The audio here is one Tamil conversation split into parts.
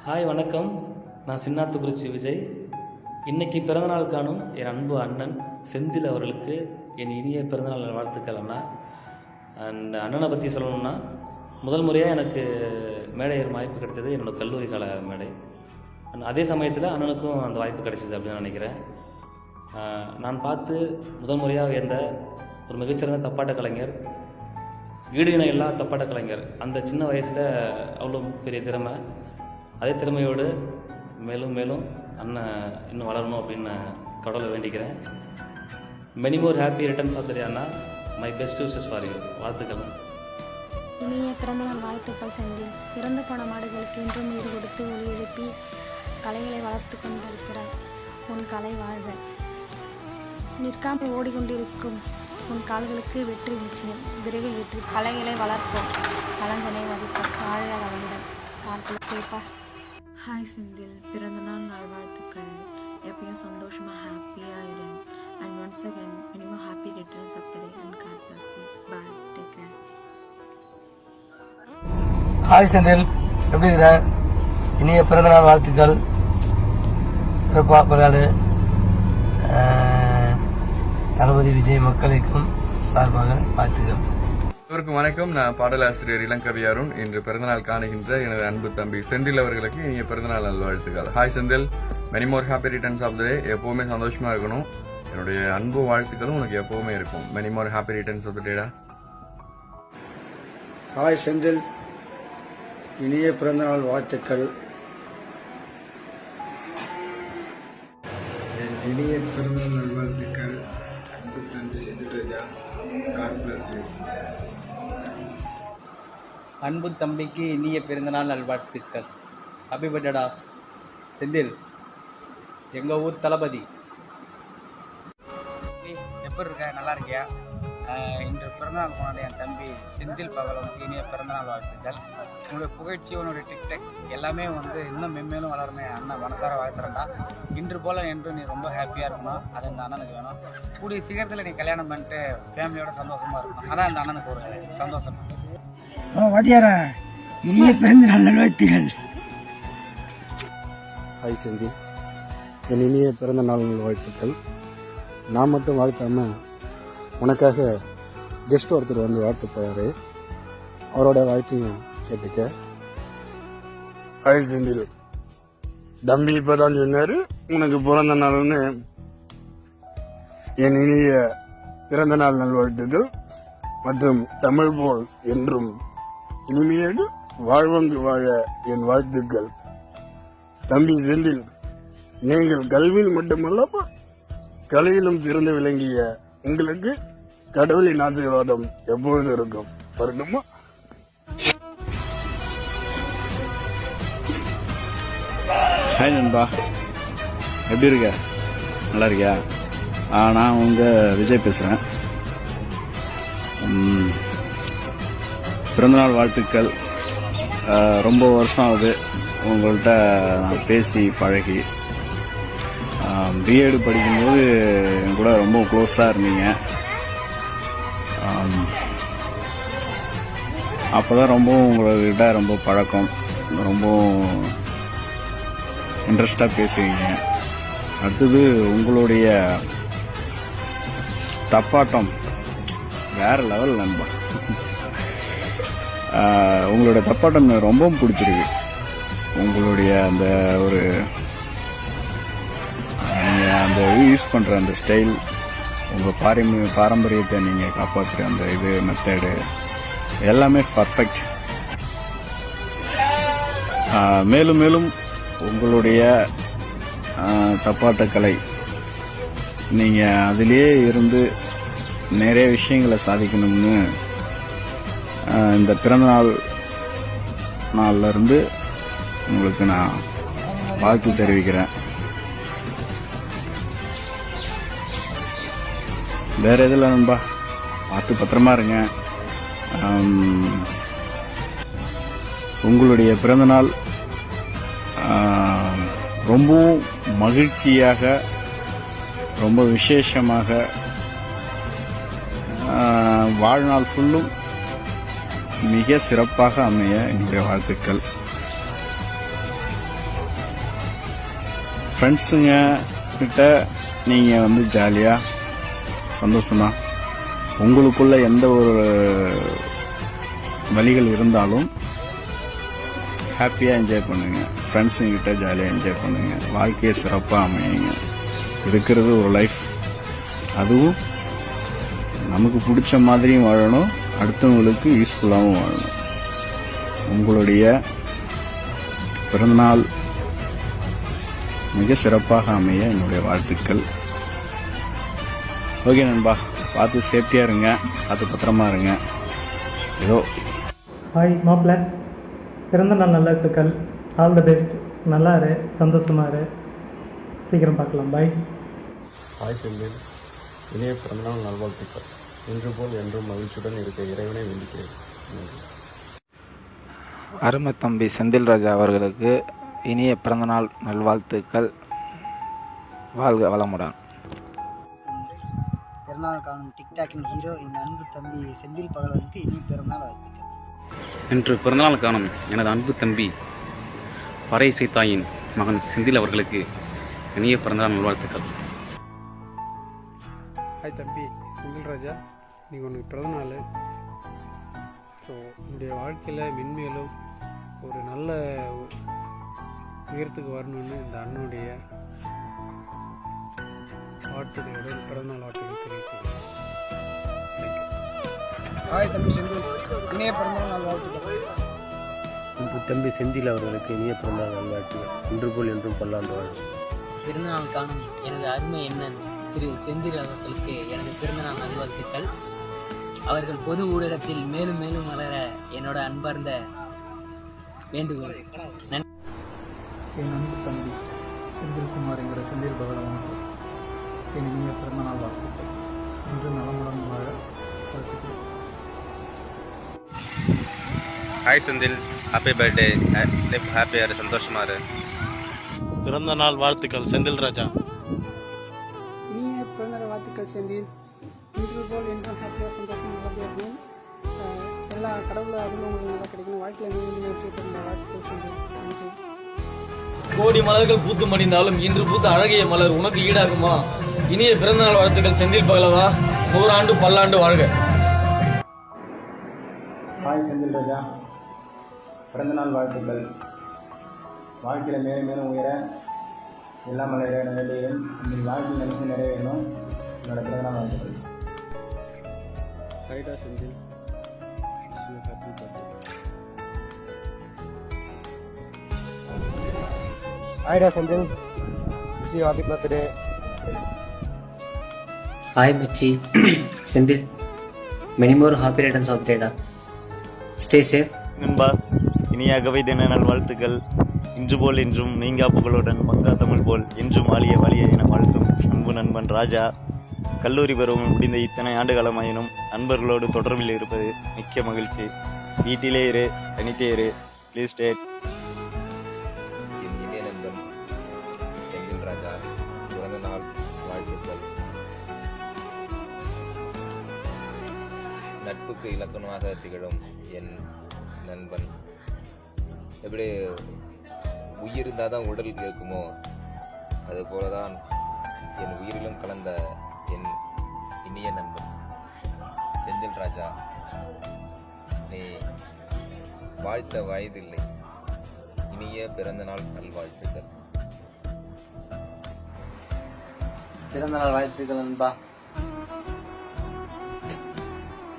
ஹாய் வணக்கம். நான் சின்னாத்துக்குறிச்சி விஜய். இன்றைக்கி பிறந்தநாள் காணும் என் அன்பு அண்ணன் செந்தில் அவர்களுக்கு என் இனிய பிறந்தநாள் வாழ்த்துக்கள் அண்ணா. அண்ட் அண்ணனை பற்றி சொல்லணும்னா, முதல் முறையாக எனக்கு மேடை ஏறும் வாய்ப்பு கிடைச்சது என்னோடய கல்லூரி கால மேடை. அதே சமயத்தில் அண்ணனுக்கும் அந்த வாய்ப்பு கிடைச்சிது அப்படின்னு நினைக்கிறேன். நான் பார்த்து முதல் முறையாக உயர்ந்த ஒரு மிகச்சிறந்த தப்பாட்ட கலைஞர், ஈடு இணை எல்லா தப்பாட்ட கலைஞர். அந்த சின்ன வயசில் அவ்வளோ பெரிய திறமை. அதே திறமையோடு மேலும் மேலும் அண்ணன் இன்னும் வளரணும் அப்படின்னு கடவுளை வேண்டிக்கிறேன். Many more happy returns of the day அண்ணா. My best wishes for you. வாழ்த்துக்கள். இனிய பிறந்தநாள் வாழ்த்துக்கள் செந்தில். இறந்து போன மாடுகளுக்கு இன்றும் ஈடு கொடுத்து ஒளி எழுப்பி கலைகளை வளர்த்து கொண்டிருக்கிறார். உன் கலை வாழ்க. நிற்காமல் ஓடிக்கொண்டிருக்கும் உன் கால்களுக்கு வெற்றி நிச்சயம். விரைவில் வெற்றி. கலைகளை வளர்ப்போம், கலந்தனை மதிப்போம். வாழ்க வளமுடன். காட்டில் சேப்பா. ஹாய் செந்தில், பிறந்தநாள் நல்வாழ்த்துக்கள். எப்பயும் சந்தோஷமாக ஹாப்பியாக இரு. And once again minimum happy returns of the day and God bless you. Bye, take care. Hi Senthil, எப்படி இருக்கிற? இனிய பிறந்தநாள் வாழ்த்துக்கள். சிறப்பாக பரவாயில்ல. தளபதி விஜய் மக்களுக்கும் சார்பாக வாழ்த்துக்கள். அனைவருக்கும் வணக்கம். நான் பாடலாசிரியர் இளங்கவி அருண். இன்று பிறந்தநாள் காணுகின்ற எனது அன்பு தம்பி செந்தில் அவர்களுக்கு இனிய பிறந்தநாள் நல்வாழ்த்துக்கள். Hi Senthil, many more happy returns of the day. எப்பவுமே சந்தோஷமா இருக்கணும். என்னுடைய அன்பு வாழ்த்துக்களும் உனக்கு எப்பவுமே இருக்கும். Many more happy returns of the டேடா. ஹாய் செந்தில், இனிய பிறந்தநாள் வாழ்த்துக்கள். இனிய பிறந்தநாள் நல்வாழ்த்துக்கள். அன்பு தந்தை Senthil Raja. God bless you. அன்பு தம்பிக்கு இனிய பிறந்தநாள் நல்வாழ்த்துக்கள். ஹாப்பி பர்த்டேடா செந்தில், எங்கள் ஊர் தளபதி. எப்படி இருக்க? நல்லா இருக்கியா? இன்று பிறந்தநாள் போனாலே என் தம்பி செந்தில் பகலவனுக்கு இனிய பிறந்தநாள் வாழ்த்துக்கள். உன்னுடைய புகழ்ச்சி, உன்னுடைய டிக்டாக் எல்லாமே இன்னும் மென்மேலும் வளருமே அண்ணன் மனசார வாழ்த்துறேன்டா. இன்று போல் என்று நீ ரொம்ப ஹாப்பியாக இருக்கணும். அது இந்த அண்ணனுக்கு வேணும். கூடிய சீக்கிரத்தில் நீ கல்யாணம் பண்ணிட்டு ஃபேமிலியோட சந்தோஷமாக இருக்கணும். அதான் இந்த அண்ணனுக்கு ஒரு சந்தோஷம். வாத்தியாரா, இனிய பிறந்தநாள் நல்வாழ்த்துக்கள். ஹாய் செந்தில், என் இனிய பிறந்த நாள் வாழ்த்துக்கள். நான் மட்டும் வாழ்த்தாம உனக்காக கெஸ்ட் ஒருத்தர் வந்து வாழ்த்து போறாரு. அவரோட வாழ்த்தையும் கேட்டுக்க. ஹாய் செந்தில், தம்பி இப்பதான் சொன்னாரு உனக்கு பிறந்த நாள்னு. என் இனிய பிறந்த நாள் நல்வாழ்த்துக்கள் மற்றும் தமிழ் போல் என்றும் இனிமையோடு வாழ்வங்கு வாழ என் வாழ்த்துக்கள். தம்பி செந்தில், நீங்கள் கல்வியில் மட்டுமல்லாம கலையிலும் சிறந்து விளங்கிய உங்களுக்கு கடவுளின் ஆசீர்வாதம் எப்பொழுது இருக்கும். வரணுமா? ஹாய் நண்பா, எப்படி இருக்க? நல்லா இருக்கியா? நான் உங்க விஜய் பேசுகிறேன். பிறந்தநாள் வாழ்த்துக்கள். ரொம்ப வருஷம் ஆகுது உங்கள்கிட்ட நான் பேசி பழகி. பிஎட் படிக்கும்போது என் கூட ரொம்ப க்ளோஸாக இருந்தீங்க. அப்போ தான் ரொம்ப உங்கள்கிட்ட ரொம்ப பழக்கம், ரொம்ப இன்ட்ரெஸ்டாக பேசுவீங்க. அடுத்தது உங்களுடைய தப்பாட்டம் வேற லெவல் நண்பா. உங்களோட தப்பாட்டம் ரொம்ப பிடிச்சிருக்கு. உங்களுடைய அந்த ஒரு நீங்கள் அந்த யூஸ் பண்ணுற அந்த ஸ்டைல், உங்கள் பாரம்பரியத்தை நீங்கள் காப்பாற்றுற அந்த இது மெத்தடு எல்லாமே பர்ஃபெக்ட். மேலும் மேலும் உங்களுடைய தப்பாட்டக்கலை நீங்கள் அதிலே இருந்து நிறைய விஷயங்களை சாதிக்கணும்னு இந்த பிறந்தநாள் நாளில் இருந்து உங்களுக்கு நான் வாழ்த்து தெரிவிக்கிறேன். வேறு எதில் நண்பா, பார்த்து பத்திரமா இருங்க. உங்களுடைய பிறந்தநாள் ரொம்பவும் மகிழ்ச்சியாக, ரொம்ப விசேஷமாக, வாழ்நாள் ஃபுல்லும் மிக சிறப்பாக அமைய என்னுடைய வாழ்த்துக்கள். ஃப்ரெண்ட்ஸுங்க கிட்ட நீங்கள் வந்து ஜாலியாக சந்தோஷமாக உங்களுக்குள்ள எந்த ஒரு வழிகள் இருந்தாலும் ஹாப்பியாக என்ஜாய் பண்ணுங்கள். ஃப்ரெண்ட்ஸுங்கிட்ட ஜாலியாக என்ஜாய் பண்ணுங்கள். வாழ்க்கையை சிறப்பாக அமையுங்க. இருக்கிறது ஒரு லைஃப், அதுவும் நமக்கு பிடிச்ச மாதிரியும் வாழணும், அடுத்தவங்களுக்கு யூஸ்ஃபுல்லாகவும் வாழணும். உங்களுடைய பிறந்தநாள் மிக சிறப்பாக அமைய என்னுடைய வாழ்த்துக்கள். ஓகே நண்பா, பார்த்து சேஃப்டியாக இருங்க, பார்த்து பத்திரமா இருங்க. ஏதோ ஹாய் மாப்பிள்ள, பிறந்த நாள் நல்வாழ்த்துக்கள். All the best. நல்லா இரு, சந்தோஷமா இரு. சீக்கிரம் பார்க்கலாம். பாய். ஹாய் செந்தில், இனிய பிறந்தநாள் நல்வாழ்த்துக்கள். இன்று போல் என்றும் மகிழ்ச்சியுடன் இருக்க இறைவனை வேண்டிக்கிறேன். நன்றி. அருமை தம்பி செந்தில் ராஜா அவர்களுக்கு இனிய பிறந்தநாள் நல்வாழ்த்துக்கள். வாழ்க வளமுடன். பிறந்தநாள் காணும் டிக்டாக்கின் ஹீரோ என் அன்பு தம்பி செந்தில் பகலவனுக்கு இனிய பிறந்தநாள் வாழ்த்துக்கள். இன்று பிறந்தநாள் காணும் எனது அன்பு தம்பி பறை இசைத்தாயின் மகன் செந்தில் அவர்களுக்கு இனிய பிறந்தநாள் நல்வாழ்த்துக்கள். ஹாய் தம்பி செந்தில் ராஜா, நீங்கள் உனக்கு பிறந்தநாள். ஸோ உன்னுடைய வாழ்க்கையில் மென்மேலும் ஒரு நல்ல உயரத்துக்கு வரணும்னு இந்த அண்ணனுடைய வாழ்த்துக்களோட பிறந்தநாள் வாழ்த்துக்கள் தெரிவிக்கிறேன். ஹாய் தம்பி செந்தில், இனிய பிறந்தநாள் நல்வாழ்த்துக்கள். இன்று தம்பி செந்தில் அவர்களுக்கு இனிய பிறந்தநாள் நல்வாழ்த்துக்கள். இன்று போல் என்றும் பல்லாண்டு வாழ்வு. பிறந்தநாள் காணும் எனது அருமை அண்ணன் திரு செந்தில் அவர்களுக்கு எனது பிறந்தநாள் நல்வாழ்த்துக்கள். அவர்கள் பொது ஊடகத்தில் மேலும் மேலும் வளர என்னோட அன்பார்ந்த வேண்டுகோள். என் அன்பு தம்பி செந்தில்குமார் என்கிற செந்தில் பகலவனுக்கு என் இனிய பிறந்தநாள் வாழ்த்துக்கள். இன்று நலமுடன் வாழ வாழ்த்துக்கள். Hi Senthil, happy birthday. Life ஹாப்பியாக இரு, சந்தோஷமாக இரு. பிறந்த நாள் வாழ்த்துக்கள் செந்தில் ராஜா. இனிய பிறந்தநாள் வாழ்த்துக்கள் செந்தில். இன்று போல் என்றும் ஹாப்பியாக சந்தோஷம் நல்லபடியாக இருக்கணும். எல்லா கடவுளை அருள் உங்களுக்கு நல்லா கிடைக்கணும். வாழ்க்கையில் வெற்றி பெறும் வாழ்த்துக்கள் செந்தில். நன்றி. கோடி மலர்கள் பூத்து மடிந்தாலும் இன்று பூத்த அழகிய மலர் உனக்கு ஈடாகுமா? இனிய பிறந்தநாள் வாழ்த்துக்கள் செந்தில் பகலவா. 100 ஆண்டு பல்லாண்டு வாழ்க. ஹாய் செந்தில் ராஜா, பிறந்தநாள் வாழ்த்துக்கள். வாழ்க்கையில் மேலும் மேலும் உயர எல்லாம் மலர வேண்டியவன் இந்த வாழ்க்கையில் நினைச்சு நிறைவேறணும். என்னோட பிறந்தநாள் வாழ்த்துக்கள். ஹைடா செந்தில், ஹாப்பி பர்த்டே. ஹைடா செந்தில், ஹாப்பி பர்த்டே. ஹாய் மச்சி Senthil, many more happy returns of டேடா. Stay safe. நண்பா, இனியாகவே தின நாள் வாழ்த்துக்கள். இன்று போல் என்றும் நீங்கா புகழுடன் மங்கா தமிழ் போல் என்றும் வாழிய வாழிய என வாழ்த்தும் அன்பு நண்பன் ராஜா. கல்லூரி பருவம் முடிந்த இத்தனை ஆண்டு காலமாயினும் நண்பர்களோடு தொடர்பில் இருப்பது மிக்க மகிழ்ச்சி. வீட்டிலே இரு, தனித்தே இரு, ப்ளீஸ் ஸ்டேட். என் இளைய நண்பன் செந்தில் ராஜா பிறந்த நாள் வாழ்த்துக்கள். நட்புக்கு இலக்கணமாக திகழும் என் நண்பன். எப்படி உயிர் இருந்தால் தான் உடல் இருக்குமோ, அதுபோல தான் என் உயிரிலும் கலந்த என் இனிய நண்பன் செந்தில் ராஜா. நீ வாழ்த்த வயதில்லை, இனிய பிறந்த நாள் நல்வாழ்த்துக்கள். பிறந்த நாள் வாழ்த்துக்கள் நண்பா.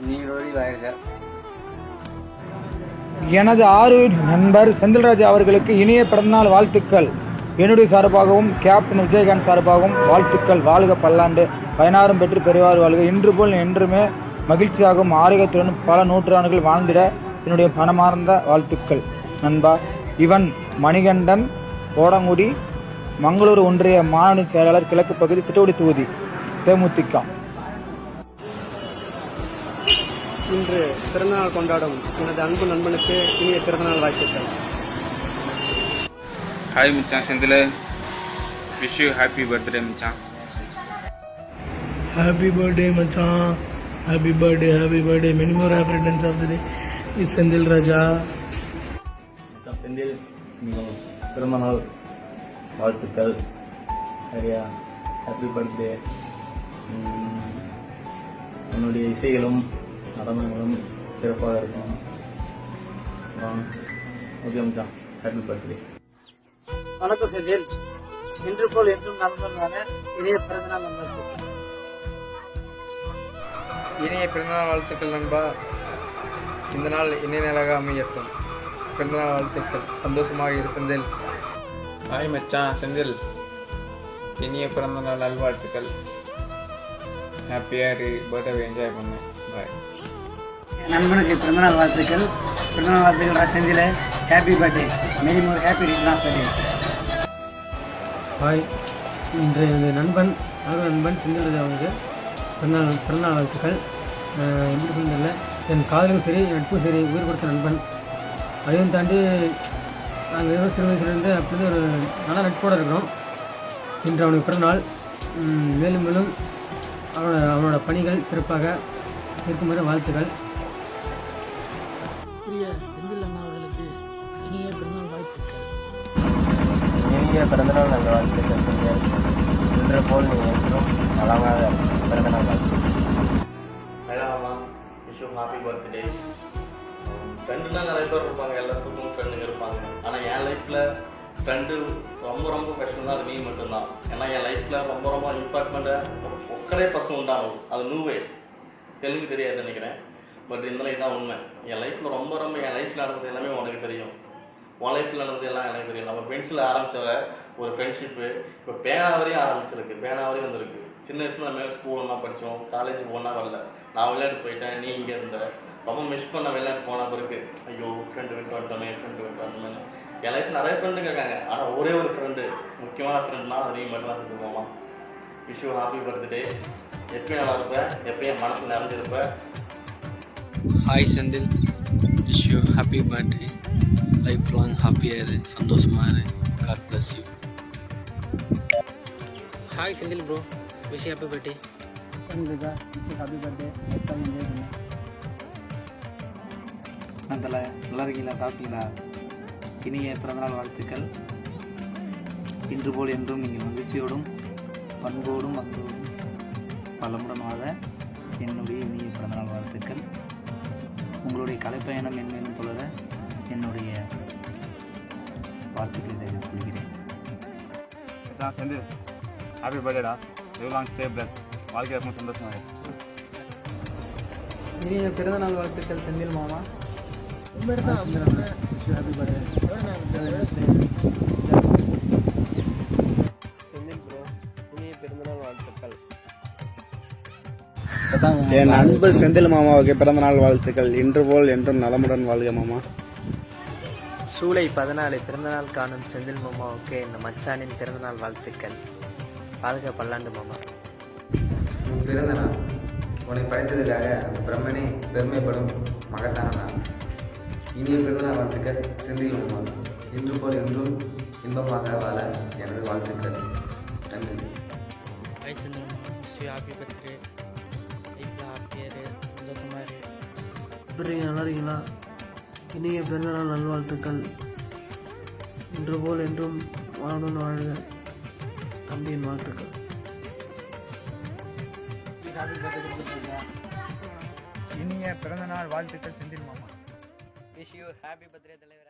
நீரோடி வாழ்க. எனது ஆரூர் நண்பர் செந்தில்ராஜா அவர்களுக்கு இனிய பிறந்தநாள் வாழ்த்துக்கள். என்னுடைய சார்பாகவும் கேப்டன் விஜயகாந்த் சார்பாகவும் வாழ்த்துக்கள். வாழ்க பல்லாண்டு, 16 பெற்று பெறுவார் வாழ்க. இன்று போல் என்றுமே மகிழ்ச்சியாகவும் ஆரோக்கியத்துடன் பல நூற்றாண்டுகள் வாழ்ந்திட என்னுடைய மனமார்ந்த வாழ்த்துக்கள் நண்பா. இவன் மணிகண்டன், கோடங்குடி, மங்களூர் ஒன்றிய மாநில செயலாளர், கிழக்கு பகுதி, திட்டக்குடி தொகுதி, தேமுதிக. இன்று பிறந்தநாள் கொண்டாடும் எனது அன்பு நண்பனுக்கு இனிய பிறந்தநாள் வாழ்த்துக்கள். ஹாய் மச்சான் Senthil, wish you happy birthday மச்சான். ஹாப்பி பர்த்டே மச்சான், happy birthday, happy birthday. Many more happy returns of the day Senthil Raja. Senthil, பிறந்தநாள் வாழ்த்துக்கள். சரியா? Happy birthday. என்னுடைய இசைகளும் நடனங்களும் சிறப்பாக இருக்கும். ஓகே மச்சான், ஹாப்பி பர்த்டே. வணக்கம் செந்தில். இன்று போல் என்றும் நண்பனான இனிய பிறந்தநாள் நண்பர்களுக்கு இனிய பிறந்தநாள் வாழ்த்துக்கள் நண்பா. இந்த நாள் இனிய நாளாக அமையட்டும். பிறந்தநாள் வாழ்த்துக்கள். சந்தோஷமாக இரு செந்தில். ஹாய் மச்சான் செந்தில், இனிய பிறந்தநாள் நல்வாழ்த்துக்கள். ஹாப்பியாக இரு, பர்த்டே என்ஜாய் பண்ணு. பாய். நண்பனுக்கு பிறந்தநாள் வாழ்த்துக்கள். பிறந்தநாள் வாழ்த்துக்கள் Senthil. Happy birthday. Many more happy return of the day. Hi, இன்று எனது நண்பன் செந்தில் ராஜா அவங்களுக்கு பிறந்தநாள் வாழ்த்துக்கள். எப்படி சொல்ல, என் காதலும் சரி என் நட்பும் சரி உயிர் கொடுத்த நண்பன். அதையும் தாண்டி நாங்கள் வெறும் சிறு வயசுலேருந்து அப்படி ஒரு நல்ல நட்போடு இருக்கிறோம். இன்று அவனுக்கு பிறந்தநாள். மேலும் மேலும் அவனோட பணிகள் சிறப்பாக இருக்குமாறு வாழ்த்துக்கள். செந்தில் அண்ணா அவர்களுக்கு இனிய பிறந்தநாள் வாழ்த்துக்கள். இனிய பிறந்தநாள் நல்ல வாழ்த்துக்கள் செந்தில். இன்று போல் நீங்கள் என்றும் நலமாக பிறந்தநாள் வாழ்த்துக்கள். Hello wish you happy birthday. ஃப்ரெண்டுனா நிறைய பேர் இருப்பாங்க, எல்லாத்துக்கும் ஃப்ரெண்டுங்க இருப்பாங்க. ஆனால் என் லைஃப்பில் ஃப்ரெண்டு ரொம்ப ரொம்ப கஷ்டம் தான், நீ மட்டும்தான். ஏன்னா என் லைஃப்பில் ரொம்ப ரொம்ப இம்பார்ட்மெண்ட்டாக ஒக்கடே பசங்க உண்டாகும். அது நூவே தெலுங்கு தெரியாது நினைக்கிறேன். பட் இருந்தாலும் இதுதான் உண்மை. என் லைஃப்பில் ரொம்ப ரொம்ப என் லைஃப்பில் நடந்தது எல்லாமே உனக்கு தெரியும். உன் லைஃப்பில் நடந்தது எல்லாம் எனக்கு தெரியும். நம்ம பென்சில் ஆரம்பித்த ஒரு ஃப்ரெண்ட்ஷிப்பு இப்போ பேனா வரையும் ஆரம்பிச்சிருக்கு, பேனா வரையும் வந்திருக்கு. சின்ன வயசுல நம்ம ஸ்கூலெல்லாம் படித்தோம், காலேஜ் போனால் வரல. நான் விளையாட்டு போயிட்டேன், நீ இங்கே இருந்த. ரொம்ப மிஸ் பண்ண விளையாட்டு போன பிறகு ஐயோ ஃப்ரெண்டு விட்டு வந்துட்டோமே, ஃப்ரெண்டு விட்டு வந்தோமே. என் லைஃப் நிறைய ஃப்ரெண்டுங்க இருக்காங்க, ஆனால் ஒரே ஒரு ஃப்ரெண்டு, முக்கியமான ஃப்ரெண்டுனா அது நீ மட்டும் தான் செஞ்சுக்கோமா. Wish you happy birthday. எப்பயும் நல்லா இருப்பேன், எப்பயும் மனசு நிறைஞ்சிருப்பேன். Hi Senthil, wish you happy birthday. Life long ஹாப்பியாக இரு, சந்தோஷமாக இரு. God bless you. Hi Senthil bro, wish you happy birthday. Happy birthday. நல்லா இருக்கீங்களா? சாப்பிட்டீங்களா? இனிய பிறந்தநாள் வாழ்த்துக்கள். இன்று போல் என்றும் நீங்கள் மகிழ்ச்சியோடும் பண்போடும் அன்போடும் பலமுடன் வாழ என்னுடைய இனிய பிறந்தநாள் வாழ்த்துக்கள். உங்களுடைய கலைப்பயணம் மென்மேலும் தொடர என்னுடைய வாழ்த்துக்களை தெரிவித்துக் கொள்கிறேன். செந்தில் ஹாப்பி பர்த்டேடா. Live long stay blessed. வாழ்க்கை ரொம்ப சந்தோஷமாக இருக்கு. இனிய பிறந்தநாள் வாழ்த்துக்கள் செந்தில் மாமா. Happy birthday. செந்தில் ப்ரோ, இனிய பிறந்தநாள் வாழ்த்துக்கள். என் அன்பு செந்தில் மாமாவுக்கு பிறந்தநாள் வாழ்த்துக்கள். இன்று போல் என்றும் நலமுடன் வாழ்க மாமா. ஜூலை 14 பிறந்தநாள் காணும் செந்தில் மாமாவுக்கு இந்த மச்சானின் பிறந்தநாள் வாழ்த்துக்கள். வாழ்க பல்லாண்டு மாமா. பிறந்தநாள் உன்னை படைத்ததுக்காக பிரம்மனே பெருமைப்படும் மகத்தான நாள். இனிய பிறந்தநாள் வாழ்த்துக்கள் செந்தில் மாமா. இன்று போல் என்றும் இன்பமாக வாழ எனது வாழ்த்துக்கள். நன்றி. Hi Senthil, happy birthday. லைஃப்பில் ஹாப்பியாக சந்தோஷமாக இரு. எப்படி நல்லா இருக்கீங்களா? இனிய பிறந்தநாள் நல்வாழ்த்துக்கள். இன்று போல் என்றும் வாழ்வுடன் வாழ்க தம்பியின் வாழ்த்துக்கள். இனிய பிறந்தநாள் வாழ்த்துக்கள் செந்தில் மாமா. விஷ் யூ ஹாப்பி பர்த்டே தலைவர்.